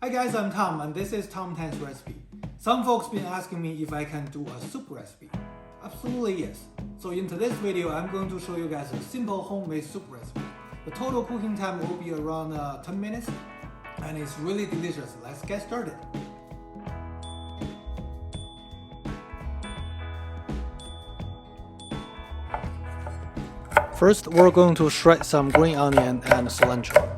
Hi guys, I'm Tom and this is Tom Tan's recipe. Some folks been asking me if I can do a soup recipe. Absolutely yes. So in today's video, I'm going to show you guys a simple homemade soup recipe. The total cooking time will be around 10 minutes and it's really delicious. Let's get started. First, we're going to shred some green onion and cilantro.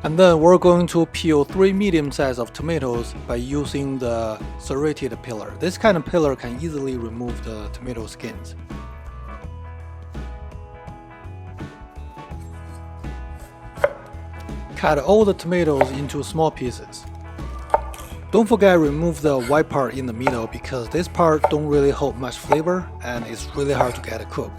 And then we're going to peel 3 medium size of tomatoes by using the serrated peeler. This kind of peeler can easily remove the tomato skins. Cut all the tomatoes into small pieces. Don't forget remove the white part in the middle because this part don't really hold much flavor and it's really hard to get it cooked.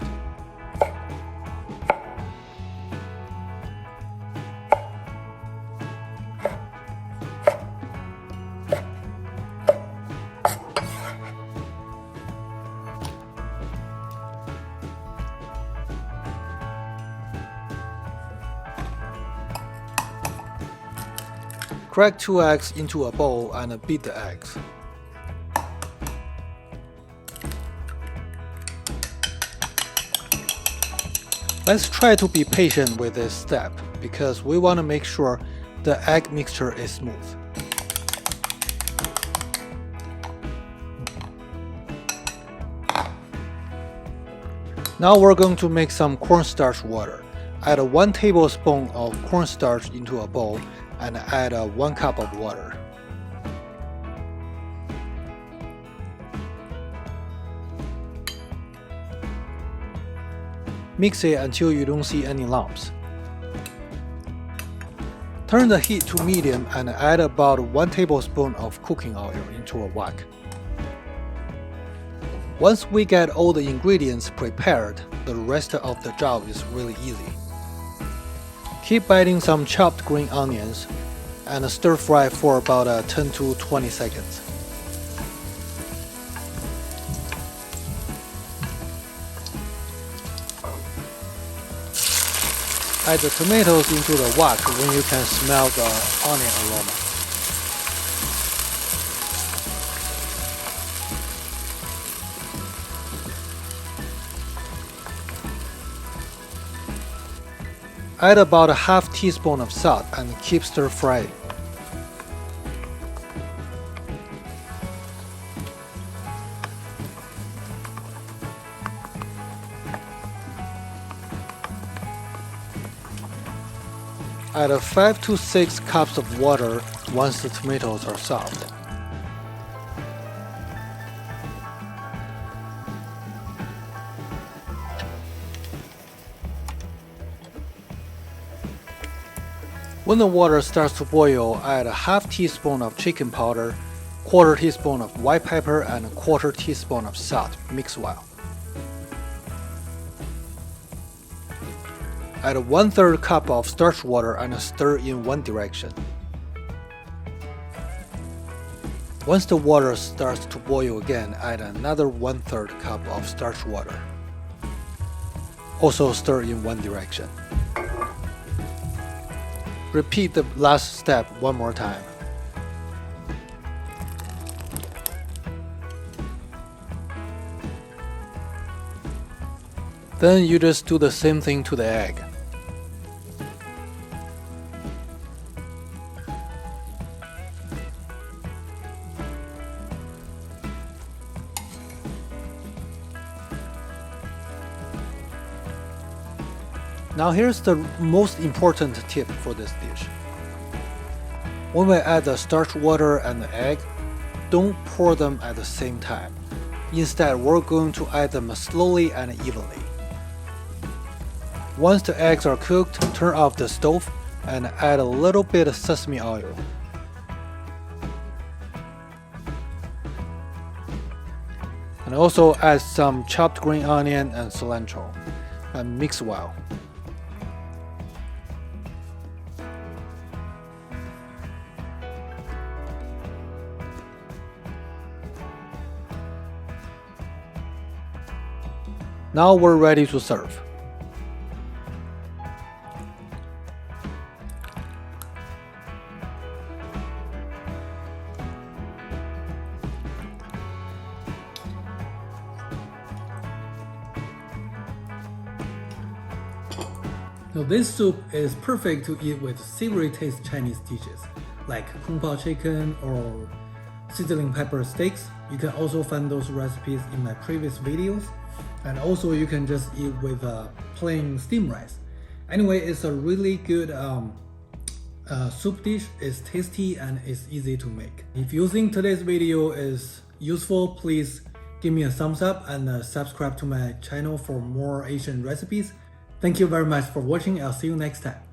Crack 2 eggs into a bowl and beat the eggs. Let's try to be patient with this step because we want to make sure the egg mixture is smooth. Now we're going to make some cornstarch water. Add 1 tablespoon of cornstarch into a bowl and add 1 cup of water. Mix it until you don't see any lumps. Turn the heat to medium and add about 1 tablespoon of cooking oil into a wok. Once we get all the ingredients prepared, the rest of the job is really easy. Keep biting some chopped green onions and stir fry for about 10 to 20 seconds. Add the tomatoes into the wok when you can smell the onion aroma. Add about a half teaspoon of salt and keep stir frying. Add 5 to 6 cups of water once the tomatoes are soft. When the water starts to boil, add a half teaspoon of chicken powder, quarter teaspoon of white pepper, and a quarter teaspoon of salt. Mix well. Add 1/3 cup of starch water and stir in one direction. Once the water starts to boil again, add another 1/3 cup of starch water. Also stir in one direction. Repeat the last step one more time. Then you just do the same thing to the egg. Now here's the most important tip for this dish. When we add the starch water and the egg, don't pour them at the same time. Instead, we're going to add them slowly and evenly. Once the eggs are cooked, turn off the stove and add a little bit of sesame oil. And also add some chopped green onion and cilantro and mix well. Now we're ready to serve. Now this soup is perfect to eat with savory taste Chinese dishes like kung pao chicken or sizzling pepper steaks. You can also find those recipes in my previous videos. And also you can just eat with plain steamed rice. Anyway, it's a really good soup dish. It's tasty and it's easy to make. If you think today's video is useful, please give me a thumbs up and subscribe to my channel for more Asian recipes. Thank you very much for watching. I'll see you next time.